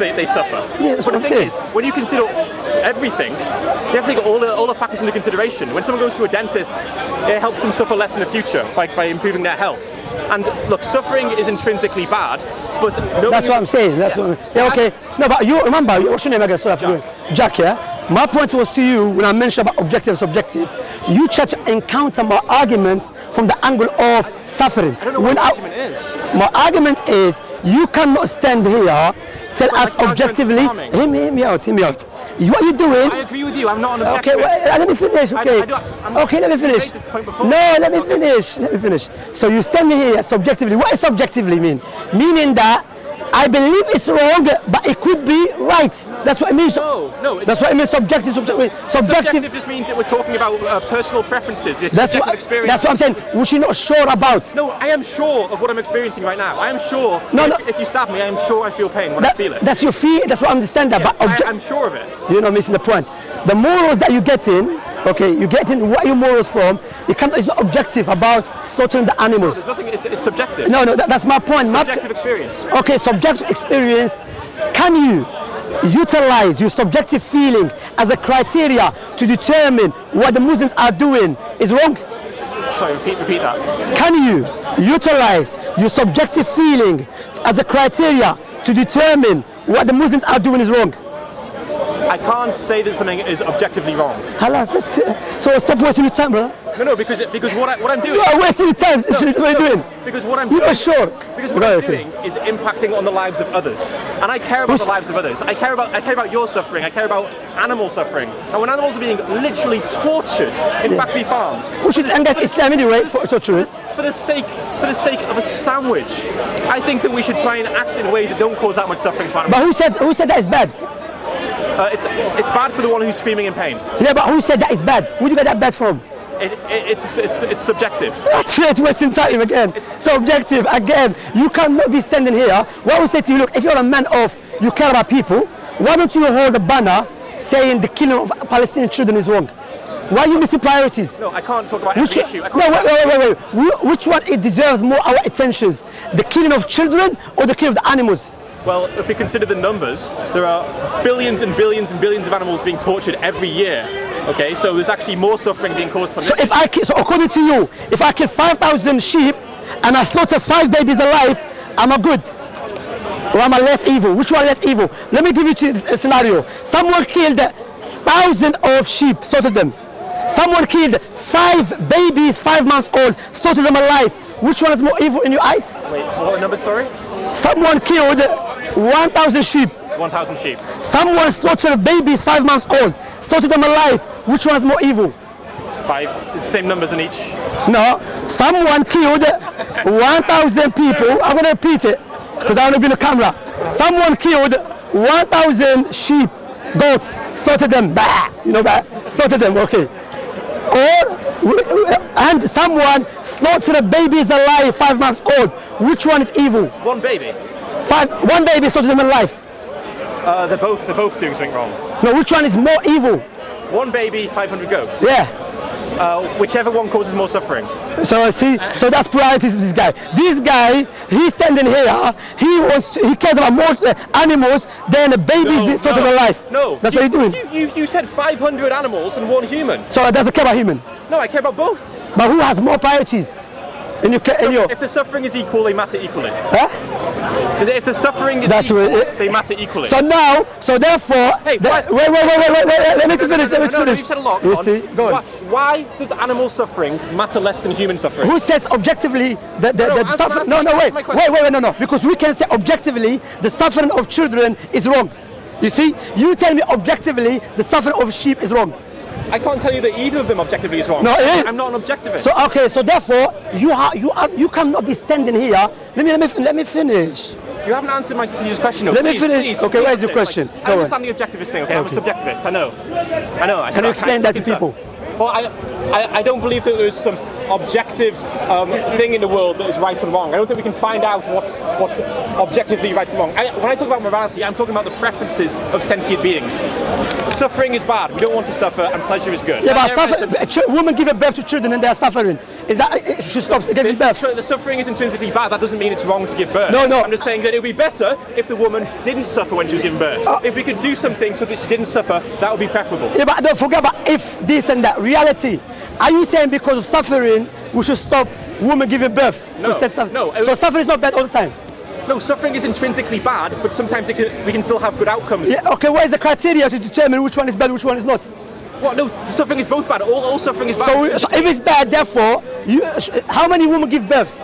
they suffer. Yeah, that's what I'm saying. Is, when you consider everything, you have to take all the factors into consideration. When someone goes to a dentist, it helps them suffer less in the future by improving their health. And look, suffering is intrinsically bad, but that's what I'm saying. That's what. Yeah, okay. No, but you remember, what's your name again? Sorry, Jack. Yeah. My point was to you when I mentioned about objective and subjective. You try to encounter my argument from the angle of suffering. I don't know what my argument is. My argument is you cannot stand here, tell us objectively. Hear me out. What you're doing? I agree with you. I'm not an objectivist. Okay, well, let me finish. Okay. Okay, let me finish. No, let me finish. Let me finish. So you stand here subjectively. What does subjectively mean? Meaning that I believe it's wrong, but it could be right. That's what it means. No. That's what it means. Subjective. Subjective just means that we're talking about personal preferences. That's what I'm saying. Which you're not sure about. No, I am sure of what I'm experiencing right now. I am sure. If you stab me, I am sure I feel pain when I feel it. That's your fear. That's what I understand. That. Yeah, but I'm sure of it. You're not missing the point. The morals that you get in. Okay, you get in what your morals from. It's not objective about slaughtering the animals. No, there's nothing. It's subjective. No, that's my point. Subjective experience. Okay, subjective experience. Can you utilize your subjective feeling as a criteria to determine what the Muslims are doing is wrong? Sorry, repeat that. Can you utilize your subjective feeling as a criteria to determine what the Muslims are doing is wrong? I can't say that something is objectively wrong. Halas, that's it. So stop wasting your time, bro. No, because what I'm doing. You are wasting your time. What are you doing? Because what I'm doing. You're not sure. Because what I'm doing is impacting on the lives of others, and I care about the lives of others. I care about your suffering. I care about animal suffering. And when animals are being literally tortured in factory farms, which is against Islam anyway, for the sake of a sandwich, I think that we should try and act in ways that don't cause that much suffering to animals. But who said that is bad? It's bad for the one who's screaming in pain. Yeah, but who said that is bad? Where do you get that bad from? It's subjective. That's it, wasting time again. Subjective again. You cannot be standing here. What I would say to you, look, if you're a man of, you care about people, why don't you hold a banner saying the killing of Palestinian children is wrong? Why are you missing priorities? No, I can't talk about every issue. Wait. Which one it deserves more our attentions? The killing of children or the killing of the animals? Well, if we consider the numbers, there are billions and billions and billions of animals being tortured every year. Okay, so there's actually more suffering being caused from this. So according to you, if I kill 5,000 sheep and I slaughter 5 babies alive, am I good? Or am I less evil? Which one less evil? Let me give you a scenario. Someone killed 1,000 of sheep, slaughtered them. Someone killed 5 babies, 5 months old, slaughtered them alive. Which one is more evil in your eyes? Wait, what are the numbers, sorry? Someone killed 1,000 sheep. 1,000 sheep. Someone slaughtered babies 5 months old, slaughtered them alive. Which one is more evil? 5. It's the same numbers in each. No. Someone killed 1,000 people. I'm going to repeat it because I want to be in the camera. Someone killed 1,000 sheep, goats, slaughtered them. Bah, slaughtered them. Okay. And someone slaughtered babies alive 5 months old. Which one is evil? One baby. One baby slaughtered them alive. They're both doing something wrong. No, which one is more evil? One baby, 500 goats. Yeah. Whichever one causes more suffering. So see, so that's priorities of this guy. This guy, he's standing here. He cares about more animals than a baby being slaughtered alive. No, that's what you're doing. You said 500 animals and 1 human. So it doesn't care about human. No, I care about both. But who has more priorities? If the suffering is equal, they matter equally. Huh? If the suffering is equal, they matter equally. So therefore, hey, wait, let me finish. You've said a lot. You see, go on. Why does animal suffering matter less than human suffering? Who says objectively the suffering? No. Because we can say objectively the suffering of children is wrong. You see, you tell me objectively the suffering of sheep is wrong. I can't tell you that either of them objectively is wrong. No, I'm not an objectivist. So therefore, you cannot be standing here. Let me finish. You haven't answered my previous question. Let me finish. Okay, where's your question? I understand the objectivist thing. Okay, I'm a subjectivist. I know. Can you explain that to people? Well, I don't believe that there's some objective thing in the world that is right and wrong. I don't think we can find out what's objectively right and wrong. When I talk about morality, I'm talking about the preferences of sentient beings. Suffering is bad. We don't want to suffer, and pleasure is good. Yeah, but women give birth to children and they are suffering. is that it should stop giving birth. The suffering is intrinsically bad. That doesn't mean it's wrong to give birth. No, no. I'm just saying that it would be better if the woman didn't suffer when she was giving birth. If we could do something so that she didn't suffer, that would be preferable. Yeah, but don't forget about if this and that. Reality. Are you saying because of suffering we should stop women giving birth? No. No. So suffering is not bad all the time. No, suffering is intrinsically bad, but sometimes we can still have good outcomes. Yeah. Okay. What is the criteria to determine which one is bad, which one is not? What? No, suffering is both bad. All suffering is bad. So if it's bad, therefore, how many women give birth?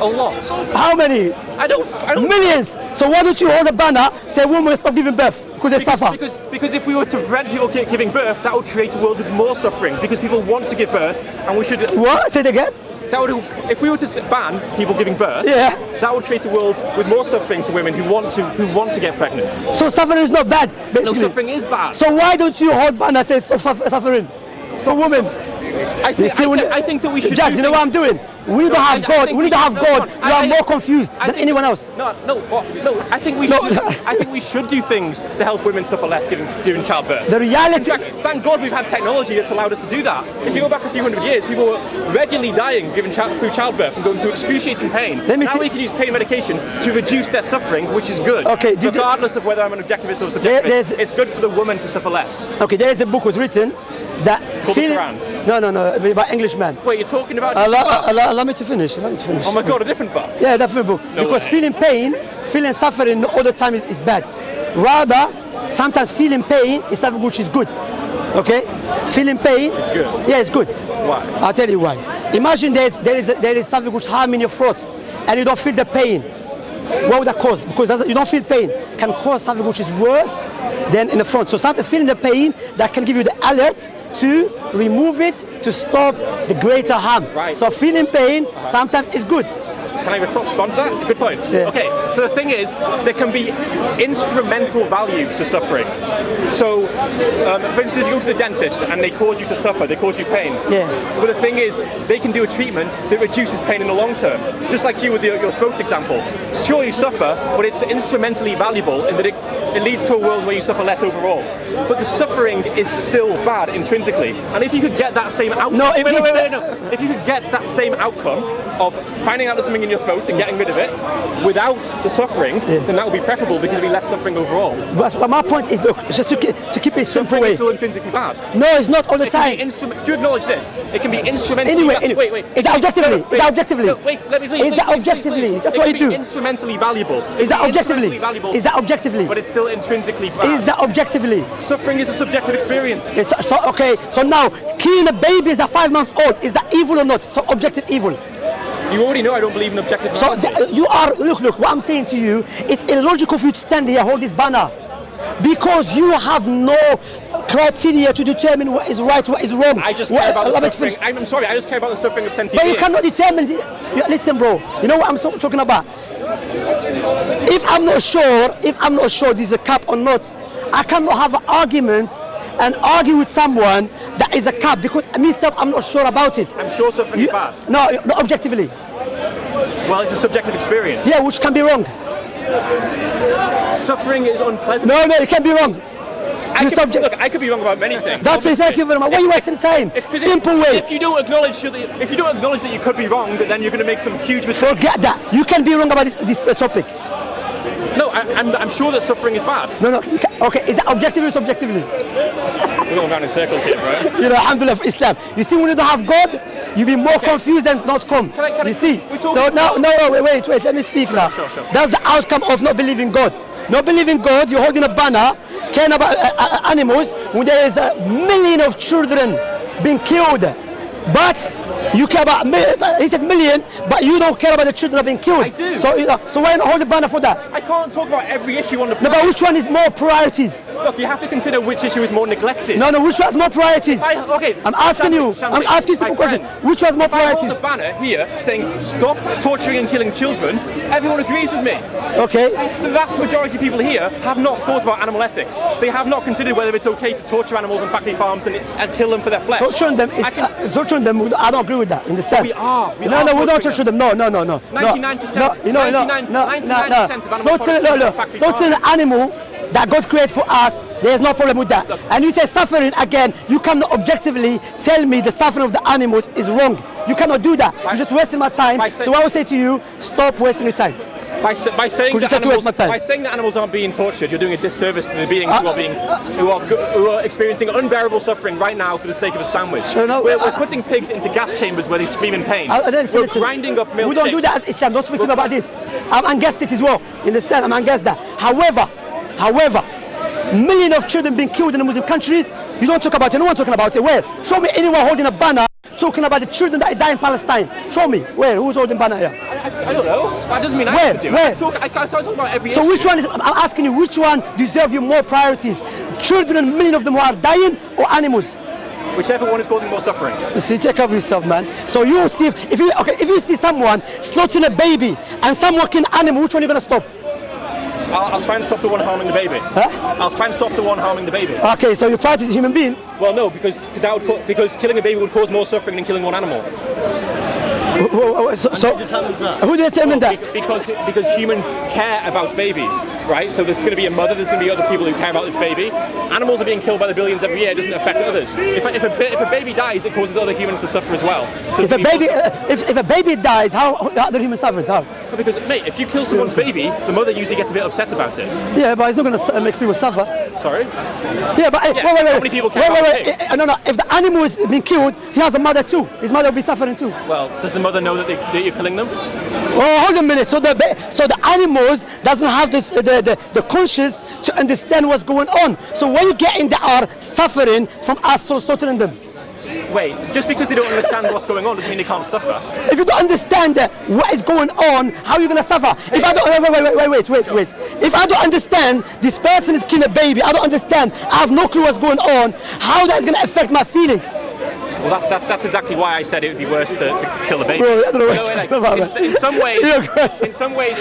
A lot. How many? I don't. Millions. So why don't you hold a banner, say women stop giving birth because they suffer? Because if we were to prevent people giving birth, that would create a world with more suffering. Because people want to give birth, and we should. What? Say it again. That would, if we were to ban people giving birth, yeah, that would create a world with more suffering to women who want to get pregnant. So suffering is not bad, basically. No, suffering is bad. So why don't you hold banner that says stop suffering? So women. I think that we should. Jack, you know what I'm doing? We need to have God. We need to have God. You are more confused than anyone else. No. I think we should. I think we should do things to help women suffer less during childbirth. The reality. In fact, thank God we've had technology that's allowed us to do that. If you go back a few hundred years, people were regularly dying through childbirth and going through excruciating pain. Now we can use pain medication to reduce their suffering, which is good. Okay. Regardless of whether I'm an objectivist or subjectivist, it's good for the woman to suffer less. Okay. There is a book was written that. It's called the Quran. No, by Englishman. Wait, you're talking about? Allow me to finish. Oh my God, a different book. Yeah, different book. No because way. feeling pain, feeling suffering all the time is bad. Rather, sometimes feeling pain is something which is good. Okay? Feeling pain. It's good. Yeah, it's good. Why? I'll tell you why. Imagine there is something which harm in your throat, and you don't feel the pain. What would that cause? Because you don't feel pain can cause something which is worse than in the front. So sometimes feeling the pain that can give you the alert to remove it, to stop the greater harm. Right. So feeling pain sometimes is good. Can I respond to that? Good point. Yeah. Okay, so the thing is, there can be instrumental value to suffering. So, for instance, if you go to the dentist and they cause you to suffer, they cause you pain. Yeah. But the thing is, they can do a treatment that reduces pain in the long term. Just like you with your throat example. Sure, you suffer, but it's instrumentally valuable in that it leads to a world where you suffer less overall. But the suffering is still bad intrinsically. And if you could get that same outcome... No, If you could get that same outcome of finding out there's something in your throat and getting rid of it without the suffering, then that would be preferable because there'd be less suffering overall. But my point is, look, just to keep it simple way. It's still intrinsically bad. No, it's not all the time. Do you acknowledge this? It can be instrumentally... Anyway. Wait. Is that objectively? Is that objectively? No, wait, let me please. Is that objectively? That's what you do. It can be instrumentally valuable. Is that objectively? Is that objectively? But it's still intrinsically bad. Is that objectively? Suffering is a subjective experience. Okay, so now, killing a baby is 5 months old. Is that evil or not? So objective evil. You already know I don't believe in objective So morality. you are, look, what I'm saying to you, it's illogical for you to stand here, hold this banner. Because you have no criteria to determine what is right, what is wrong. I just care about the suffering. I'm sorry, I just care about the suffering of sentient beings. But you cannot determine, listen bro, you know what I'm talking about? If I'm not sure this is a cap or not, I cannot have an argument and argue with someone that is a cap because myself I'm not sure about it. I'm sure suffering is bad. No, objectively. Well, it's a subjective experience. Yeah, which can be wrong. Suffering is unpleasant. No, it can be wrong. Look, I could be wrong about many things. That's it. Thank you very much. Why are you wasting time? Simple way. If you don't acknowledge that you could be wrong, then you're going to make some huge mistakes. Forget that. You can be wrong about this topic. No, I'm sure that suffering is bad. No. Okay, is that objectively or subjectively? We're going around in circles here, right? You know, alhamdulillah for Islam. You see, when you don't have God, you be more confused and not come. You see? So now, wait. Let me speak now. Sure. That's the outcome of not believing God. Not believing God, you're holding a banner, caring about animals, when there is a million of children being killed. But you care about, he said million, but you don't care about the children being killed. I do. So why not hold the banner for that? I can't talk about every issue on the No, planet. but which one is more priorities? Look, you have to consider which issue is more neglected. No, which one has more priorities? Okay. I'm asking you a simple question. Which one has more priorities? If I hold a banner here saying stop torturing and killing children, everyone agrees with me. Okay. The vast majority of people here have not thought about animal ethics. They have not considered whether it's okay to torture animals on factory farms and kill them for their flesh. Torturing them, I don't agree with that. Understand? We are. We don't torture them. No. 99%. 99% of animals. Slaughtering an animal that God created for us, there's no problem with that. And you say suffering again, you cannot objectively tell me the suffering of the animals is wrong. You cannot do that. You're just wasting my time. So I would say to you, stop wasting your time. By saying that animals aren't being tortured, you're doing a disservice to the beings who are experiencing unbearable suffering right now for the sake of a sandwich. We're putting pigs into gas chambers where they scream in pain. We're grinding up milk. We don't do that as Islam. Don't speak to me about this. I'm against it as well. You understand? I'm against that. However, millions of children being killed in the Muslim countries. You don't talk about it. No one talking about it. Where? Show me anyone holding a banner talking about the children that die in Palestine. Show me. Where? Who's holding banner here? I don't know. That doesn't mean I have to do it. I can't talk about every issue. So which one is, I'm asking you, which one deserves you more priorities? Children, millions of them who are dying, or animals? Whichever one is causing more suffering. See, take care of yourself, man. So you see, if you see someone slaughtering a baby and someone killing an animal, which one are you going to stop? I'll try and stop the one harming the baby. Huh? I'll try and stop the one harming the baby. Okay, so your priority is a human being? Well, no, because killing a baby would cause more suffering than killing one animal. So who determined that? Because humans care about babies, right? So there's going to be a mother, there's going to be other people who care about this baby. Animals are being killed by the billions every year. It doesn't affect others. If a baby dies, it causes other humans to suffer as well. So if a baby dies, how other humans suffers? How? Because, mate, if you kill someone's baby, the mother usually gets a bit upset about it. Yeah, but it's not going to make people suffer. Sorry? Yeah, but wait. How many people care about it? No. If the animal is being killed, he has a mother too. His mother will be suffering too. Well, does the mother know that you're killing them? Oh, hold a minute. So the animals doesn't have the conscience to understand what's going on. So what you getting that are suffering from us slaughtering them? Wait, just because they don't understand what's going on doesn't mean they can't suffer. If you don't understand what is going on, how are you going to suffer? If I don't, wait. If I don't understand this person is killing a baby, I don't understand, I have no clue what's going on, how that is going to affect my feeling? Well, that's exactly why I said it would be worse to kill a baby. Bro, I don't know in some ways,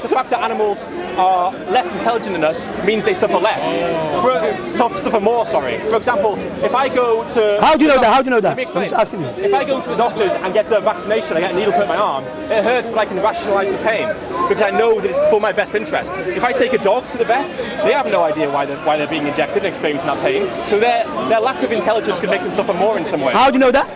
the fact that animals are less intelligent than us means they suffer less. Suffer more. Sorry. For example, if I go to how do you know that? Let me explain. I'm just asking you. If I go to the doctors and get a vaccination, I get a needle put in my arm. It hurts, but I can rationalise the pain because I know that it's for my best interest. If I take a dog to the vet, they have no idea why they're being injected and experiencing that pain. So their lack of intelligence could make them suffer more in some ways. How do you know that?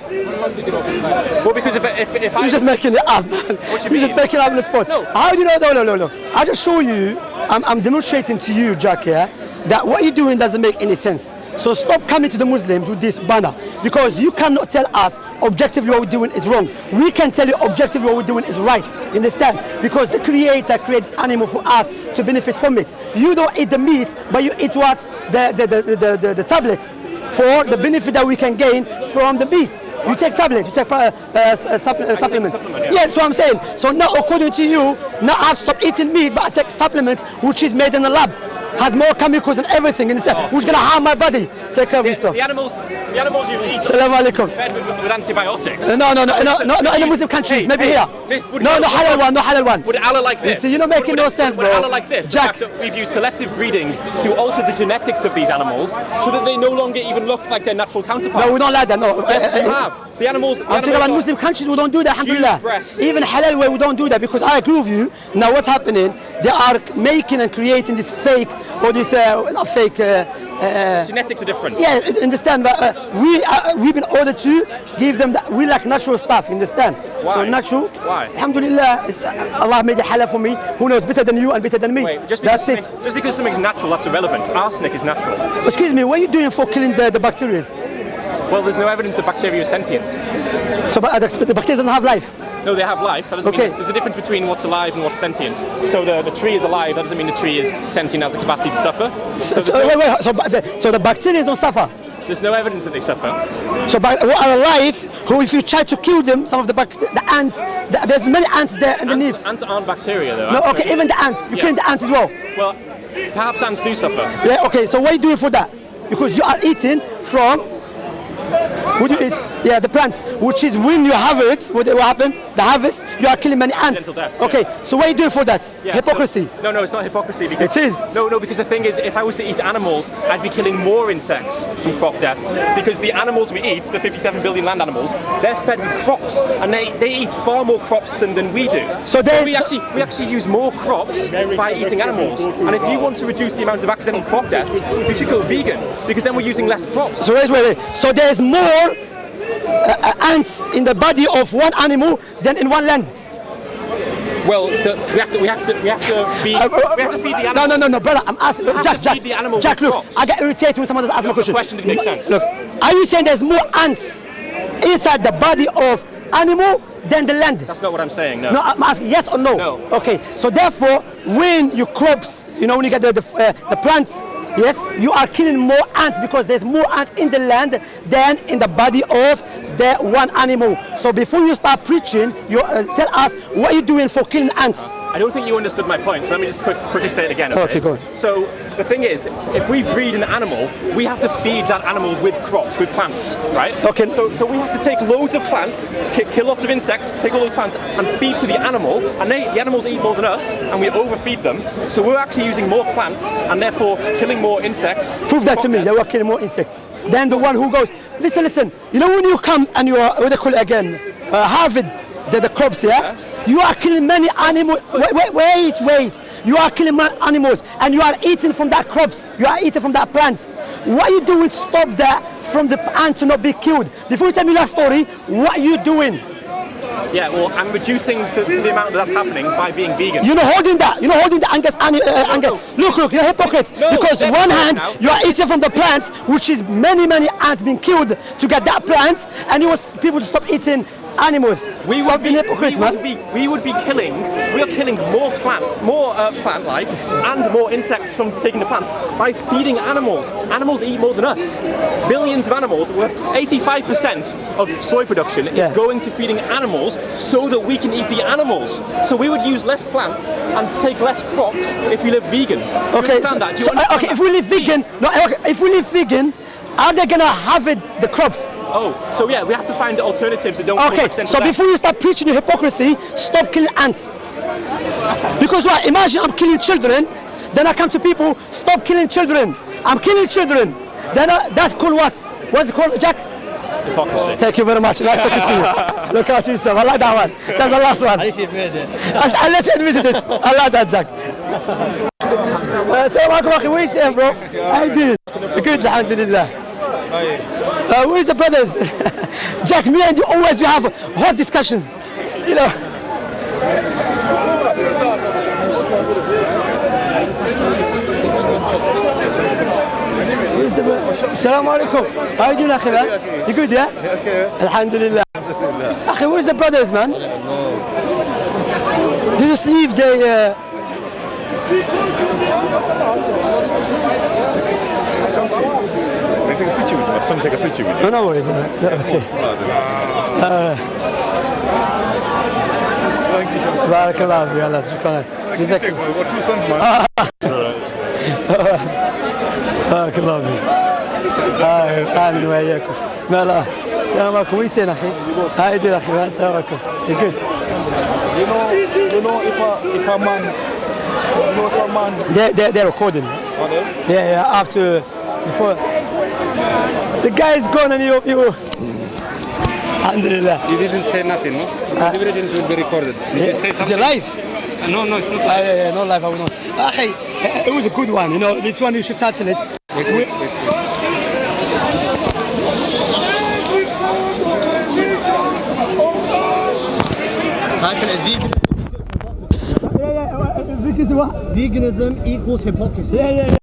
Well, because if you're just making it up, man. You're just making it up on the spot. No. How do you know? No. I just show you. I'm demonstrating to you, Jack, here, that what you're doing doesn't make any sense. So stop coming to the Muslims with this banner, because you cannot tell us objectively what we're doing is wrong. We can tell you objectively what we're doing is right. You understand? Because the Creator creates animal for us to benefit from it. You don't eat the meat, but you eat what? The tablets for the benefit that we can gain from the meat. You take tablets, you take supplements. Yeah. Yes, what I'm saying. So now, according to you, now I have to stop eating meat, but I take supplements which is made in the lab, has more chemicals and everything in the which is gonna harm my body. Take care of yourself. The animals you eat. Assalamu alaikum. Fed with antibiotics. No, in the Muslim countries, maybe here. No halal one. Would Allah like this? See, you're not making no sense, bro. Would Allah like this? Jack. The fact that we've used selective breeding to alter the genetics of these animals so that they no longer even look like their natural counterparts. No, we don't like that. No. Yes, you have. The animals. I'm talking about Muslim countries. We don't do that. Alhamdulillah. Even halal way, we don't do that, because I agree with you. Now, what's happening? They are making and creating this fake, or this not fake. Genetics are different. Yeah, understand. But we've been ordered to give them that. We like natural stuff. Understand? Why? So natural. Why? Alhamdulillah, Allah made it halal for me. Who knows better than you and better than me? Wait, just that's it. Just because something's natural, that's irrelevant. Arsenic is natural. Excuse me. What are you doing for killing the bacteria? Well, there's no evidence that bacteria is sentient. So the bacteria doesn't have life? No, they have life. That doesn't mean there's a difference between what's alive and what's sentient. So the tree is alive. That doesn't mean the tree is sentient, has the capacity to suffer. So the bacteria don't suffer? There's no evidence that they suffer. So who are alive, who if you try to kill them, some of the ants, there's many ants there underneath. Ants aren't bacteria though. No, okay, even the ants. You're killing the ants as well. Well, perhaps ants do suffer. Yeah, okay, so what are you doing for that? Because you are eating from, what do you eat? Yeah, the plants, which is when you harvest, what happened? The harvest, you are killing many ants. Death, okay, so what are you doing for that? Yeah, hypocrisy. So, no, it's not hypocrisy. Because, it is. No, because the thing is, if I was to eat animals, I'd be killing more insects from crop deaths. Because the animals we eat, the 57 billion land animals, they're fed with crops, and they eat far more crops than we do. So we actually use more crops by eating animals. And if you want to reduce the amount of accidental crop deaths, you should go vegan, because then we're using less crops. So wait. So there's more ants in the body of one animal than in one land? Well, we have to feed the animal. No, brother. I'm asking. Jack, look. crops. I get irritated when someone asks me a question. The question didn't make sense. Look, are you saying there's more ants inside the body of animal than the land? That's not what I'm saying. No. No, I'm asking yes or no. No. Okay. So therefore, when you crops, when you get the plants, yes, you are killing more ants because there's more ants in the land than in the body of the one animal. So before you start preaching, you tell us what you're doing for killing ants. I don't think you understood my point, so let me just quickly say it again. Okay, go on. So the thing is, if we breed an animal, we have to feed that animal with crops, with plants, right? Okay. So we have to take loads of plants, kill lots of insects, take all those plants and feed to the animal, and the animals eat more than us, and we overfeed them. So we're actually using more plants, and therefore killing more insects. Prove that to me, that we're killing more insects than the one who goes, listen, you know when you come and you are, what do they call it again, harvest the crops, yeah? You are killing many animals. Wait. You are killing many animals and you are eating from that crops. You are eating from that plants. What are you doing to stop that from the ant to not be killed? Before you tell me that story, what are you doing? Yeah, well, I'm reducing the amount that's happening by being vegan. You're not holding that. You're not holding the anger. Look, you're a hypocrite. Because one hand, you are eating from the plants, which is many ants being killed to get that plant, and you want people to stop eating animals. We are killing more plant life and more insects from taking the plants by feeding animals. Animals eat more than us. Billions of animals, 85% of soy production is going to feeding animals so that we can eat the animals. So we would use less plants and take less crops if we live vegan. Okay, okay, if we live vegan, if we live vegan, are they gonna harvest the crops? Oh, so yeah, we have to find alternatives that don't. Okay, so before you start preaching your hypocrisy, stop killing ants. Because what? Imagine I'm killing children, then I come to people, stop killing children. I'm killing children. Then that's called what? What's it called, Jack? Hypocrisy. Thank you very much. Nice talking to you. Look out yourself. I like that one. That's the last one. Unless you admitted it. I like that, Jack. Assalamu alaikum, akhi. What are you saying, bro? How you doing? Good, alhamdulillah. Where's the brothers? Jack, me and you always we have hot discussions. You know. Assalamu alaikum. How you doing, akhi? You good, yeah? Okay. Alhamdulillah. Akhi, where's the brothers, man? Do you sleep? They. Take a picture with you. My son take a picture with you. No worries. Okay. Thank you, Shamsi. Barakallah, bi Allah. Shukran. We've got two sons, man. Barakallah. Amin wa iyyakum. Mala. Assalamu alaikum. What are you saying, akhi? How you doing, akhi? Assalamu alaikum. You good? You know, if a man. They're recording. Are they? Yeah, after, before. The guy is gone and you. Alhamdulillah. You didn't say nothing, no? Everything will be recorded. Did you say something? Is it live? No, it's not live. Yeah, no live, I will not. Akhi, it was a good one, you know, this one you should title it. Wait. Because what? Veganism equals hypocrisy. Yeah.